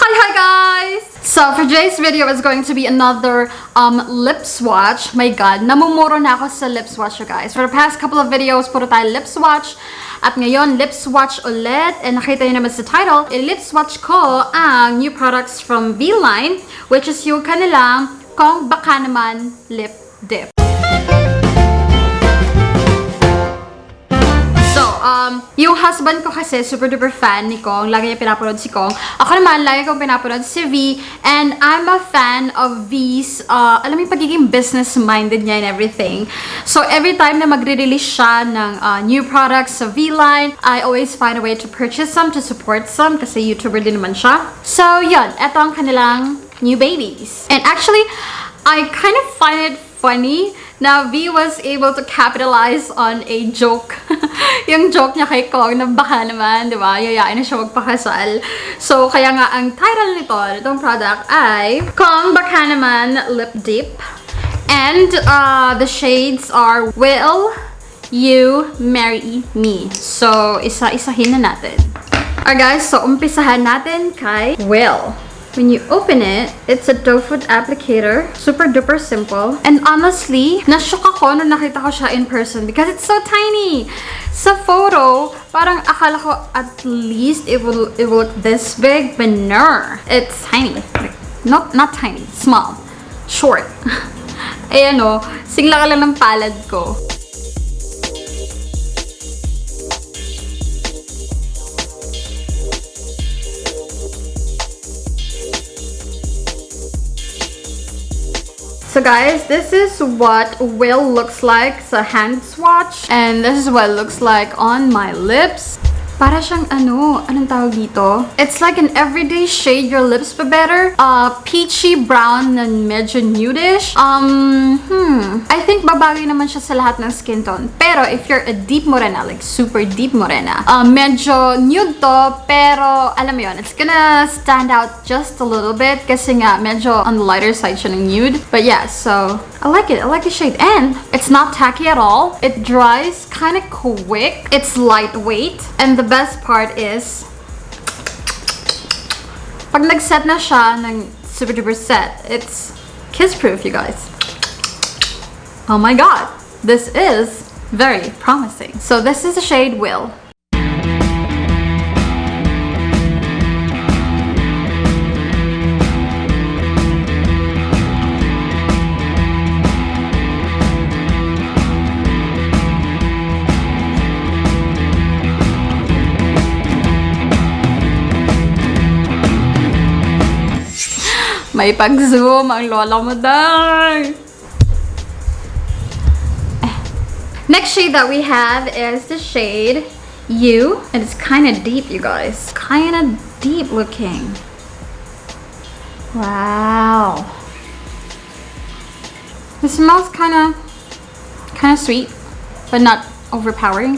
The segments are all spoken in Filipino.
Hi guys! So for today's video is going to be another lip swatch. My god, namumuro na ako sa lip swatch, you guys. For the past couple of videos, puro tayo lip swatch. At ngayon, lip swatch ulit. And nakita nyo naman sa title, lip swatch ko ang new products from V-Line, which is yung kanilang Cong Baka naman lip dip. Yung husband ko kasi super duper fan ni Cong. Lagi niya pinapanood si Cong. Ako naman, lagi kong pinapanood si V. And I'm a fan of V's, alam mo yung pagiging business-minded niya and everything. So, every time na magre-release siya ng new products sa V-Line, I always find a way to purchase some, to support some, kasi YouTuber din naman siya. So, yun. Ito ang kanilang new babies. And actually, I kind of find it funny na V was able to capitalize on a joke. Yung joke niya kay Cong na baka naman, di ba? Yayain na siya magpakasal. So, kaya nga ang title nito, itong product ay Cong Baka naman Lip Dip. And the shades are Will You Marry Me? So, isa-isahin na natin. Alright guys, so umpisahan natin kay Will. When you open it, it's a doe foot applicator. Super duper simple. And honestly, na-shock ako nung nakita ko siya in person because it's so tiny. Sa photo, parang akala ko at least it will look this big, but no. It's tiny. Like, not tiny. Small. Short. Ayan o, singla ka lang ng palad ko. So guys, this is what Will looks like sa hand swatch. And this is what it looks like on my lips. Para siyang anong tawag dito? It's like an everyday shade your lips but better. Peachy brown na medyo nudish. I think babagay naman siya sa lahat ng skin tone. Pero if you're a deep morena, like super deep morena, medyo nude to, pero alam mo yun, it's gonna stand out just a little bit kasi nga medyo on the lighter side siya ng nude. But yeah, so I like it. I like the shade. And it's not tacky at all. It dries kind of quick. It's lightweight. And the best part is, pag nag-set na siya ng super duper set, it's kiss-proof, you guys. Oh my god, this is very promising. So this is the shade Will. May pag-zoom ang lola mo daw. Next shade that we have is the shade You. And it's kind of deep, you guys. Kind of deep looking. Wow. It smells kind of sweet, but not overpowering.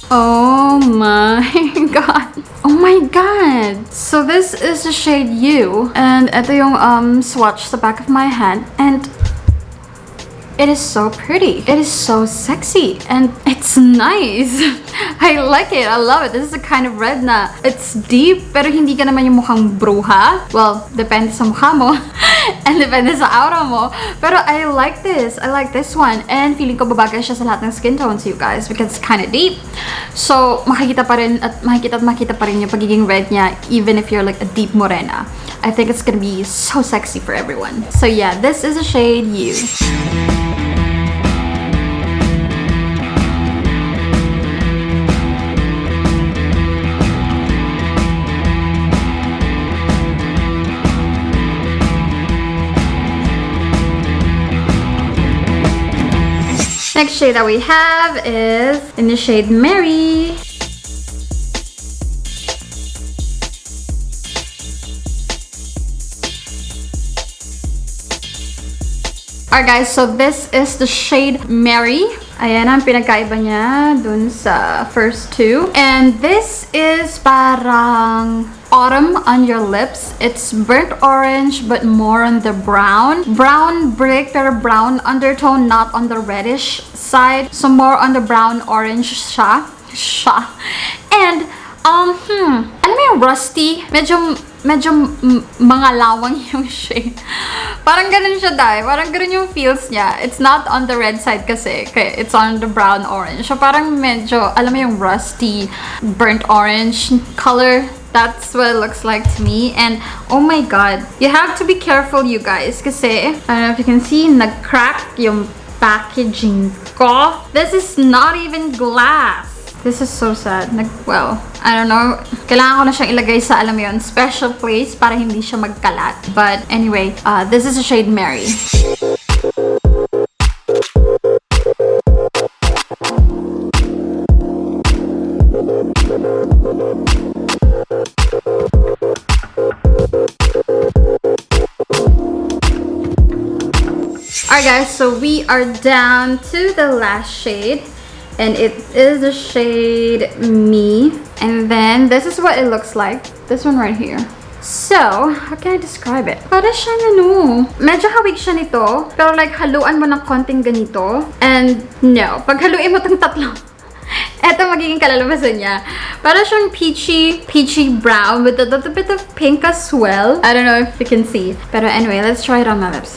Oh my god. Oh my god. So this is the shade You. And ito yung swatch sa back of my hand. And it is so pretty. It is so sexy. And it's nice. I like it. I love it. This is a kind of red na it's deep, pero hindi ka naman yung mukhang bruha. Well, depende sa mukha mo. And depende sa aura mo. Pero I like this. I like this one. And feeling ko babagay siya sa lahat ng skin tones, you guys, because it's kind of deep. So, makikita pa rin at makita pa rin yung pagiging red niya even if you're like a deep morena. I think it's gonna be so sexy for everyone. So yeah, this is a shade You. Next shade that we have is in the shade Mary. Alright guys, so this is the shade Mary. Ayan ang pinagkaiba niya dun sa first two. And this is parang autumn on your lips. It's burnt orange but more on the brown. Brown brick pero brown undertone, not on the reddish side. So more on the brown orange siya. And alam mo yung rusty? Medyo mga lawang yung shade. Parang ganun siya, dahil. Parang ganun yung feels niya. It's not on the red side kasi. It's on the brown orange. So parang medyo, alam mo yung rusty, burnt orange color. That's what it looks like to me. And oh my god, you have to be careful, you guys. Kasi, I don't know if you can see, nag-crack yung packaging ko. This is not even glass. This is so sad. Well, I don't know. Kailangan ko na siyang ilagay sa, alam mo yun, special place para hindi siya magkalat. But anyway, this is the shade Mary. Alright guys, so we are down to the last shade. And it is the shade Me. And then this is what it looks like. This one right here. So, how can I describe it? Para siyang medyo hawig siya nito. Pero like, haluan mo ng konting ganito. And no, pag haluin mo itong tatlo, eto magiging kalalabasan niya. Para siyang peachy brown with a little bit of pink as well. I don't know if you can see. Pero anyway, let's try it on my lips.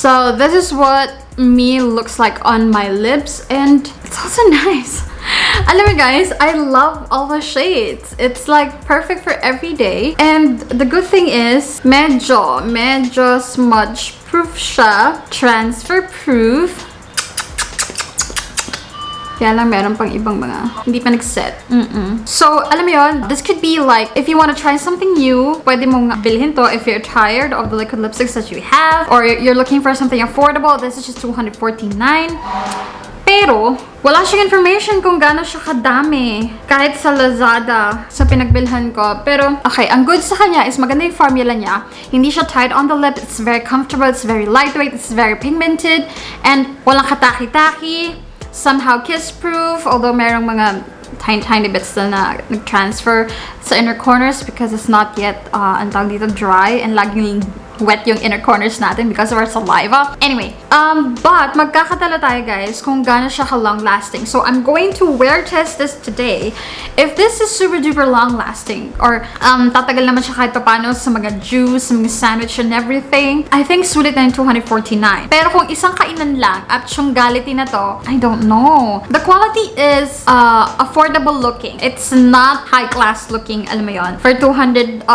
So this is what Me looks like on my lips, and it's also nice. Alam mo guys, I love all the shades. It's like perfect for every day. And the good thing is, medyo smudge proof siya, transfer proof. Kaya lang meron pang ibang mga hindi pa nag-set. So, alam mo yun, this could be like, if you want to try something new, pwede mong bilhin to if you're tired of the liquid lipsticks that you have, or you're looking for something affordable. This is just $249. Pero, wala siyang information kung gaano siya kadami. Kahit sa Lazada, sa pinagbilhan ko. Pero, okay, ang good sa kanya is maganda yung formula niya. Hindi siya tight on the lip. It's very comfortable. It's very lightweight. It's very pigmented. And walang kataki-taki. Somehow kiss-proof, although merong mga tiny bits na nag-transfer sa inner corners because it's not yet, ang tawag dito, dry, and laging wet yung inner corners natin because of our saliva. Anyway, but magkakatala tayo guys kung gaano siya ka-long lasting. So I'm going to wear test this today. If this is super duper long lasting, or tatagal naman siya kahit paano sa mga juice, sa mga sandwich and everything, I think sulit na yung $249. Pero kung isang kainan lang at yung gality na to, I don't know. The quality is affordable looking. It's not high class looking, alam mo yun, for $249,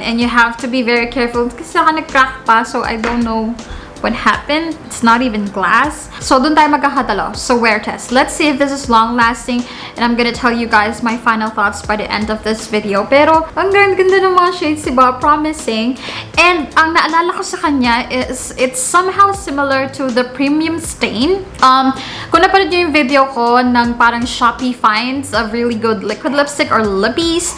and you have to be very careful kasi saka nag-crack pa, so I don't know what happened. It's not even glass. So, dun tayo magkakatalo. So, wear test. Let's see if this is long-lasting, and I'm gonna tell you guys my final thoughts by the end of this video. Pero, ang ganda ng mga shades, diba? Promising. And, ang naalala ko sa kanya is, it's somehow similar to the Premium Stain. Kung napanood nyo yung video ko ng parang Shopee finds of really good liquid lipstick or lippies,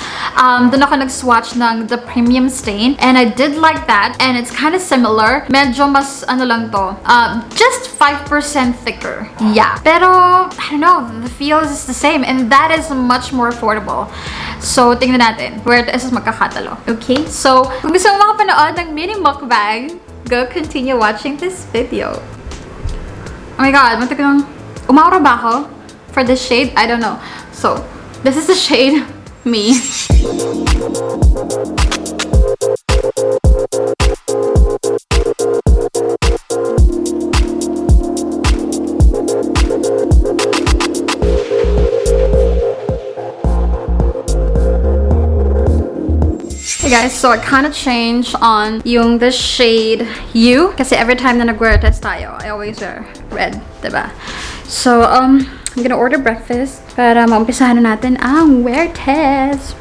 dun ako nag-swatch ng the Premium Stain, and I did like that, and it's kind of similar. Medyo mas, ano lang to, just 5% thicker. Yeah. Pero, I don't know, the feel is the same, and that is much more affordable. So, tingnan natin where this is magkakatalo. Okay? So, kung gusto mo makapanood ng mini mukbang, go continue watching this video. Oh my god, matagal umaura ba ako for this shade? I don't know. So, this is the shade Me. Hey guys, so I kind of changed on yung the shade You kasi every time na nag-wear test tayo, I always wear red, diba? So, I'm gonna order breakfast para maumpisahan na natin ang wear test.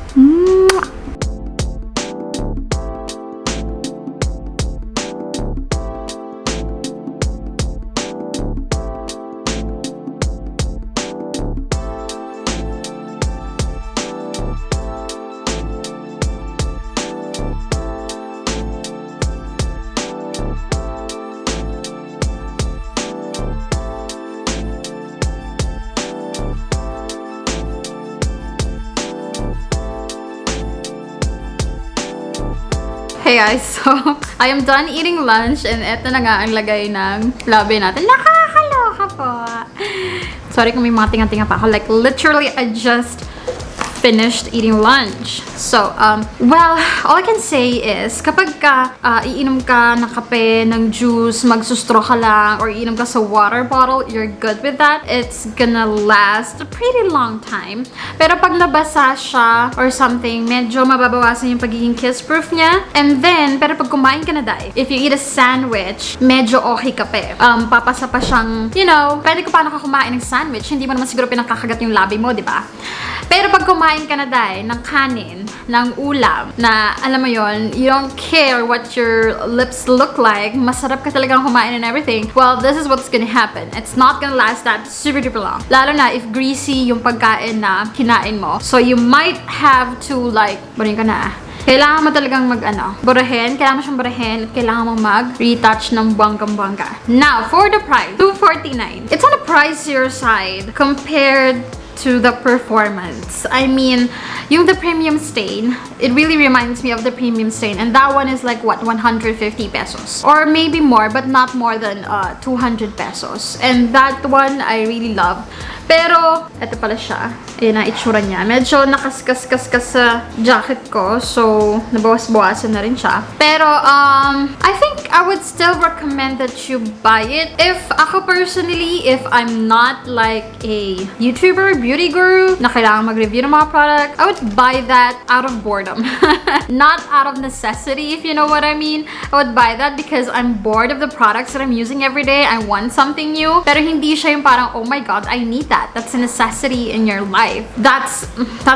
Okay guys, so I am done eating lunch and eto na nga ang lagay ng labi natin. Nakakaloka po. Sorry kung may mga tinga-tinga pa ako. Like literally, I just finished eating lunch. So, well, all I can say is, kapag ka iinom ka ng kape, ng juice, magsustraw ka lang, or iinom ka sa water bottle, you're good with that. It's gonna last a pretty long time. Pero pag nabasa siya or something, medyo mababawasan yung pagiging kiss-proof niya. And then, pero pag kumain ka na dahil, if you eat a sandwich, medyo okay kape. Papasa pa siyang, you know, pwede ko paano ka kumain ng sandwich, hindi mo naman siguro pinakakagat yung labi mo, di ba? Pero pag kumain ka na dahil ng kanin, ng ulam, na alam mo yon, you don't care what your lips look like, masarap ka talagang kumain and everything, well, this is what's gonna happen. It's not gonna last that super duper long. Lalo na if greasy yung pagkain na kinain mo. So you might have to like, barin ka na kailangan mo talagang burahin. Kailangan mo siyang burahin at kailangan mo mag-retouch ng bonggang-bongga. Now, for the price, $249. It's on the pricier side compared to the performance. I mean, yung the premium stain, it really reminds me of the premium stain, and that one is like what, 150 pesos or maybe more, but not more than 200 pesos. And that one I really love. Pero ito pala siya. Ayan na itsura niya. Medyo nakaskas-kaskas sa jacket ko, so nabawas-bawasan na rin siya. Pero I think I would still recommend that you buy it. If ako personally, if I'm not like a YouTuber, beauty guru, na kailangan mag-review ng mga product, I would buy that out of boredom. Not out of necessity, if you know what I mean. I would buy that because I'm bored of the products that I'm using every day. I want something new. Pero hindi siya yung parang, oh my god, I need that. That's a necessity in your life. That's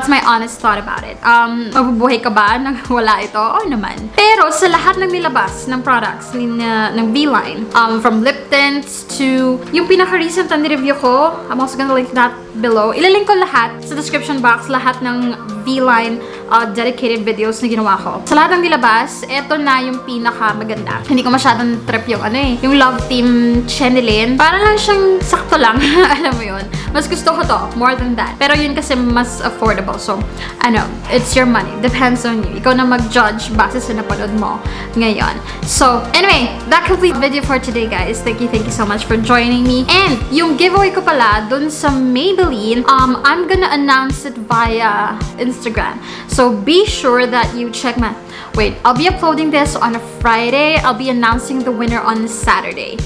my honest thought about it. Mabubuhay ka ba nang wala ito? Oo naman. Pero sa lahat ng nilabas ng products ng V-line, from lip tints to yung pinaka-recent na review ko, I'm also gonna link that below. Ilalink ko lahat sa description box, lahat ng V-line dedicated videos na ginawa ko. Sa lahat ng nilabas, eto na yung pinaka-maganda. Hindi ko masyadong trip yung yung Love Team Chenilyn. Para lang siyang sakto lang. Alam mo yun. Mas gusto ko to, more than that. Pero yun kasi mas affordable. So, it's your money. Depends on you. Ikaw na mag-judge base sa napanood mo ngayon. So, anyway, that completes the video for today, guys. Thank you so much for joining me. And yung giveaway ko pala dun sa Maybelline, I'm gonna announce it via Instagram. So, be sure that you check my... Wait, I'll be uploading this on a Friday. I'll be announcing the winner on Saturday.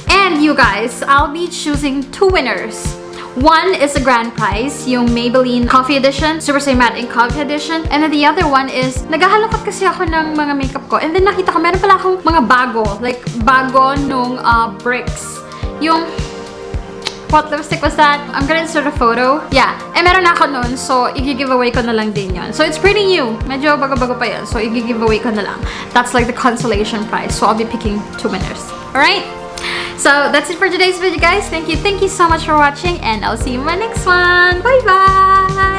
And you guys, I'll be choosing 2 winners. One is the grand prize, yung Maybelline Coffee Edition, Super Stay Matte in Coffee Edition. And then the other one is, naghahalakot kasi ako ng mga makeup ko. And then nakita ko, meron pala akong mga bago. Like, bago nung bricks. Yung... What lipstick was that? I'm gonna insert a photo. Yeah. Eh, meron ako nun. So, i-giveaway ko na lang din yun. So, it's pretty new. Medyo bago-bago pa yun. So, i-giveaway ko na lang. That's like the consolation prize. So, I'll be picking 2 winners. Alright? So, that's it for today's video, guys. Thank you so much for watching. And I'll see you in my next one. Bye-bye!